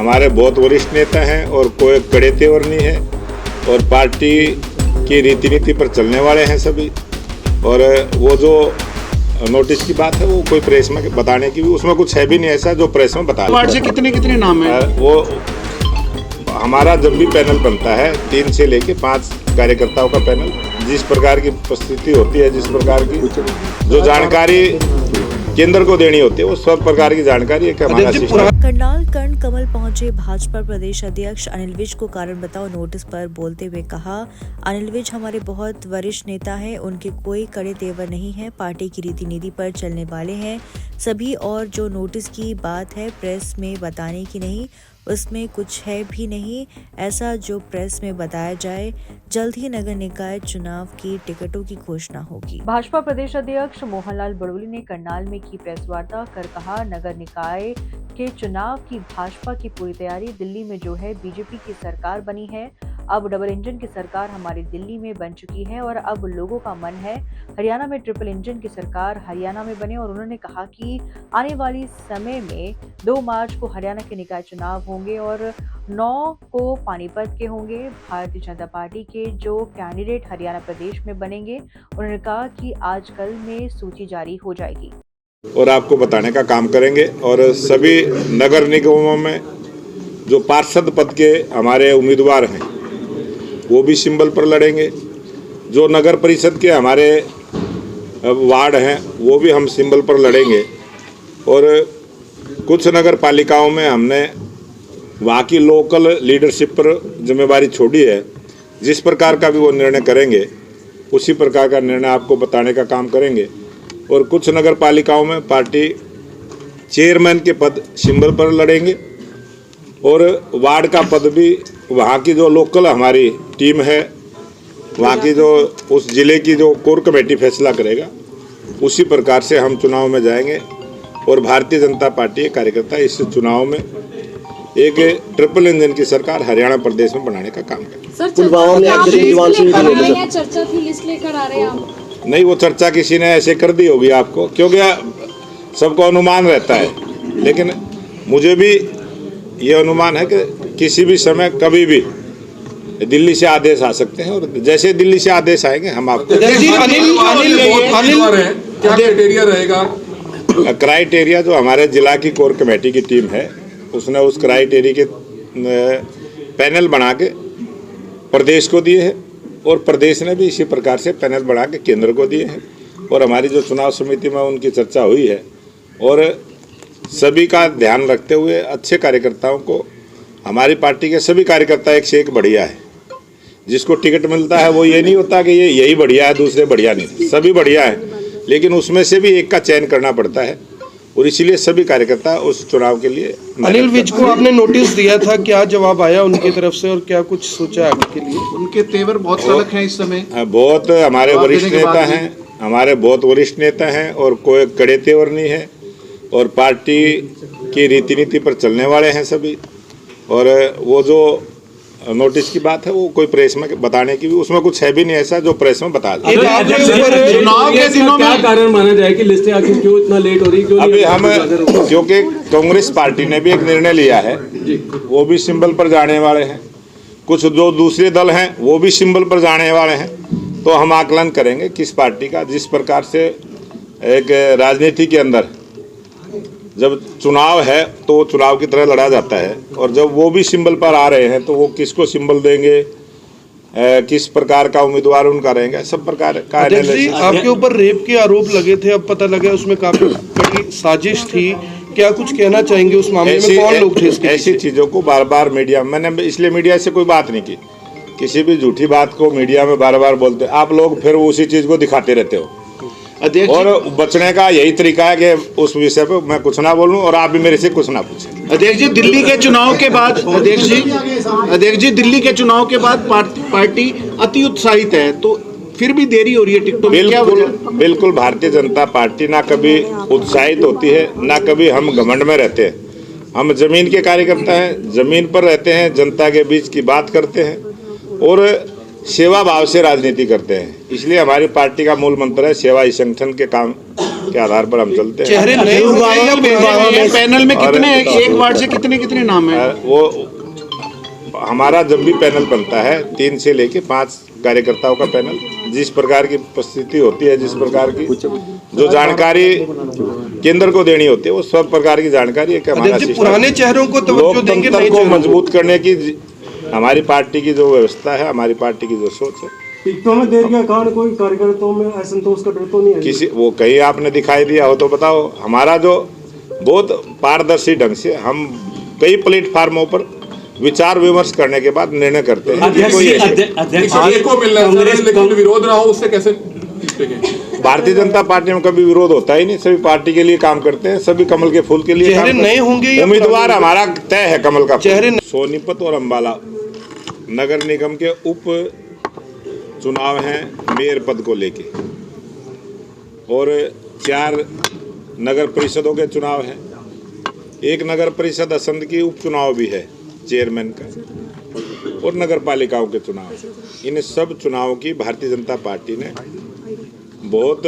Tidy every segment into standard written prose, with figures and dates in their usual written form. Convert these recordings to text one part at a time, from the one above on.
हमारे बहुत वरिष्ठ नेता हैं और कोई कड़े तेवर नहीं है और पार्टी की रीति नीति पर चलने वाले हैं सभी। और वो जो नोटिस की बात है वो कोई प्रेस में बताने की भी उसमें कुछ है भी नहीं ऐसा जो प्रेस में बता। वार्ड से कितने नाम है? वो हमारा जब भी पैनल बनता है 3 से लेके 5 कार्यकर्ताओं का पैनल, जिस प्रकार की उपस्थिति होती है, जिस प्रकार की जो जानकारी केंद्र को देनी होती है, वो सब प्रकार की जानकारी एक हमारा सिस्टम। करनाल कर्ण कमल पहुंचे भाजपा प्रदेश अध्यक्ष अनिल विज को कारण बताओ नोटिस पर बोलते हुए कहा, अनिल विज हमारे बहुत वरिष्ठ नेता हैं, उनके कोई कड़े तेवर नहीं है, पार्टी की रीति नीति पर चलने वाले हैं सभी। और जो नोटिस की बात है प्रेस में बताने की नहीं, उसमें कुछ है भी नहीं ऐसा जो प्रेस में बताया जाए। जल्द ही नगर निकाय चुनाव की टिकटों की घोषणा होगी। भाजपा प्रदेश अध्यक्ष मोहनलाल बड़ोली ने करनाल में की प्रेस वार्ता कर कहा, नगर निकाय के चुनाव की भाजपा की पूरी तैयारी। दिल्ली में जो है बीजेपी की सरकार बनी है, अब डबल इंजन की सरकार हमारी दिल्ली में बन चुकी है और अब लोगों का मन है हरियाणा में ट्रिपल इंजन की सरकार हरियाणा में बने। और उन्होंने कहा कि आने वाली समय में 2 मार्च को हरियाणा के निकाय चुनाव होंगे और 9 को पानीपत के होंगे। भारतीय जनता पार्टी के जो कैंडिडेट हरियाणा प्रदेश में बनेंगे, उन्होंने कहा कि आजकल में सूची जारी हो जाएगी और आपको बताने का काम करेंगे। और सभी नगर निगमों में जो पार्षद पद के हमारे उम्मीदवार हैं वो भी सिंबल पर लड़ेंगे। जो नगर परिषद के हमारे वार्ड हैं वो भी हम सिंबल पर लड़ेंगे। और कुछ नगर पालिकाओं में हमने वहाँ की लोकल लीडरशिप पर जिम्मेवारी छोड़ी है। जिस प्रकार का भी वो निर्णय करेंगे उसी प्रकार का निर्णय आपको बताने का काम करेंगे। और कुछ नगर पालिकाओं में पार्टी चेयरमैन के पद सिंबल पर लड़ेंगे और वार्ड का पद भी वहाँ की जो लोकल हमारी टीम है, वहाँ की जो उस जिले की जो कोर कमेटी फैसला करेगा उसी प्रकार से हम चुनाव में जाएंगे। और भारतीय जनता पार्टी के कार्यकर्ता इस चुनाव में एक ट्रिपल इंजन की सरकार हरियाणा प्रदेश में बनाने का काम करेंगे। चर्चा थी, लिस्ट लेकर आ रहे हैं आप? नहीं, वो चर्चा किसी ने ऐसे कर दी होगी आपको, क्योंकि सबको अनुमान रहता है। लेकिन मुझे भी ये अनुमान है कि किसी भी समय कभी भी दिल्ली से आदेश आ सकते हैं और जैसे दिल्ली से आदेश आएंगे हम आपको। क्या क्राइटेरिया रहेगा? क्राइटेरिया जो हमारे जिला की कोर कमेटी की टीम है उसने उस क्राइटेरिया के पैनल बना के प्रदेश को दिए हैं और प्रदेश ने भी इसी प्रकार से पैनल बना के केंद्र को दिए हैं। और हमारी जो चुनाव समिति में उनकी चर्चा हुई है और सभी का ध्यान रखते हुए अच्छे कार्यकर्ताओं को, हमारी पार्टी के सभी कार्यकर्ता एक से एक बढ़िया है। जिसको टिकट मिलता है वो ये नहीं होता कि ये यही बढ़िया है दूसरे बढ़िया नहीं, सभी बढ़िया है, लेकिन उसमें से भी एक का चयन करना पड़ता है और इसीलिए सभी कार्यकर्ता उस चुनाव के लिए। अनिल विज को आपने नोटिस दिया था, क्या जवाब आया उनकी तरफ से और क्या कुछ सोचा आगे के लिए? उनके तेवर बहुत कड़क हैं इस समय। बहुत हमारे वरिष्ठ नेता हैं, हमारे बहुत वरिष्ठ नेता हैं और कोई कड़े तेवर नहीं है और पार्टी की रीति नीति पर चलने वाले हैं सभी। और वो जो नोटिस की बात है वो कोई प्रेस में बताने की भी उसमें कुछ है भी नहीं ऐसा जो प्रेस में बता दे। चुनाव के दिनों में क्या कारण माना जाए कि लिस्टें आखिर क्यों इतना लेट हो रही? अभी हम क्योंकि कांग्रेस पार्टी ने भी एक निर्णय लिया है, वो भी सिंबल पर जाने वाले हैं। कुछ जो दूसरे दल हैं वो भी सिंबल पर जाने वाले हैं। तो हम आकलन करेंगे किस पार्टी का, जिस प्रकार से एक राजनीति के अंदर जब चुनाव है तो चुनाव की तरह लड़ा जाता है और जब वो भी सिंबल पर आ रहे हैं तो वो किसको सिंबल देंगे, किस प्रकार का उम्मीदवार उनका रहेगा, सब प्रकार का। आपके ऊपर रेप के आरोप लगे थे, अब पता लगा उसमें काफी बड़ी साजिश थी, क्या कुछ कहना चाहेंगे उस मामले में? कौन लोग थे? ऐसी चीजों को बार बार मीडिया, मैंने इसलिए मीडिया से कोई बात नहीं की, किसी भी झूठी बात को मीडिया में बार बार बोलते आप लोग, फिर उसी चीज को दिखाते रहते हो। और बचने का यही तरीका है कि उस विषय पे मैं कुछ ना बोलूं और आप भी मेरे से कुछ ना पूछें। अध्यक्ष जी, दिल्ली के चुनाव के बाद अध्यक्ष जी दिल्ली के चुनाव के बाद पार्टी अति उत्साहित है, तो फिर भी देरी हो रही है टिकटों में, क्या वजह? बिल्कुल भारतीय जनता पार्टी ना कभी उत्साहित होती है ना कभी हम घमंड में रहते हैं। हम जमीन के कार्यकर्ता हैं, जमीन पर रहते हैं, जनता के बीच की बात करते हैं और सेवा भाव से राजनीति करते हैं। इसलिए हमारी पार्टी का मूल मंत्र है सेवा ही संगठन के काम के आधार पर हम चलते हैं। चेहरे नए हो गए या पुराने हैं? पैनल में कितने, और- एक वार्ड से कितने कितने नाम है? वो हमारा जब भी पैनल बनता है 3 से लेके 5 कार्यकर्ताओं का पैनल, जिस प्रकार की परिस्थिति होती है, जिस प्रकार की जो जानकारी केंद्र को देनी होती है, वो सब प्रकार की जानकारी एक हमारा अध्यक्ष जी, सिस्टम पुराने चेहरों को तवज्जो देंगे, लोकतंत्र नए को चेहरों को? मजबूत करने की हमारी पार्टी की जो व्यवस्था है, हमारी पार्टी की जो सोच है, टिकटों में देर के कारण कोई कार्यकर्ताओं में असंतोष का डर तो नहीं है? किसी वो कहीं आपने दिखाई दिया हो तो बताओ। हमारा जो बहुत पारदर्शी ढंग से हम कई प्लेटफार्मों पर विचार विमर्श करने के बाद निर्णय करते हैं कि कोई ऐसे- एक को मिलना है सर, लेकिन विरोध ना हो उससे कैसे निपटेंगे? भारतीय जनता पार्टी में कभी विरोध होता ही नहीं, सभी पार्टी के लिए काम करते हैं, सभी कमल के फूल के लिए काम चेहरे करते नए हैं। होंगे या उम्मीदवार पुराने? हमारा तय है कमल का फूल। चेहरे सोनीपत और अंबाला नगर निगम के उप चुनाव हैं मेयर पद को लेके, और 4 नगर परिषदों के चुनाव हैं। एक नगर परिषद असंध की उपचुनाव भी है चेयरमैन का, और नगर पालिकाओं के चुनाव। इन सब चुनावों की भारतीय जनता पार्टी ने बहुत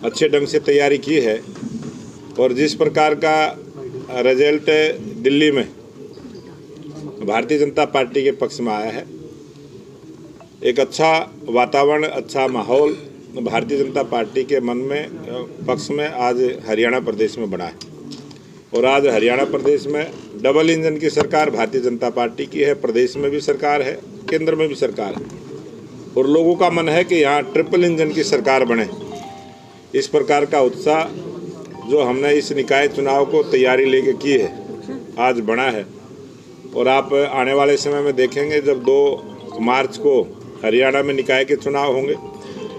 अच्छे ढंग से तैयारी की है, और जिस प्रकार का रिजल्ट दिल्ली में भारतीय जनता पार्टी के पक्ष में आया है, एक अच्छा वातावरण, अच्छा माहौल भारतीय जनता पार्टी के मन में पक्ष में आज हरियाणा प्रदेश में बना है। और आज हरियाणा प्रदेश में डबल इंजन की सरकार भारतीय जनता पार्टी की है, प्रदेश में भी सरकार है, केंद्र में भी सरकार है, और लोगों का मन है कि यहाँ ट्रिपल इंजन की सरकार बने। इस प्रकार का उत्साह जो हमने इस निकाय चुनाव को तैयारी लेके की है, आज बना है। और आप आने वाले समय में देखेंगे जब 2 मार्च को हरियाणा में निकाय के चुनाव होंगे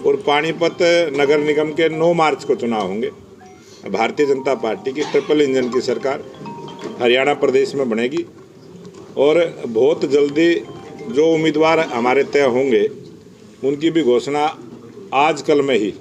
और पानीपत नगर निगम के 9 मार्च को चुनाव होंगे, भारतीय जनता पार्टी की ट्रिपल इंजन की सरकार हरियाणा प्रदेश में बनेगी। और बहुत जल्दी जो उम्मीदवार हमारे तय होंगे उनकी भी घोषणा आज कल में ही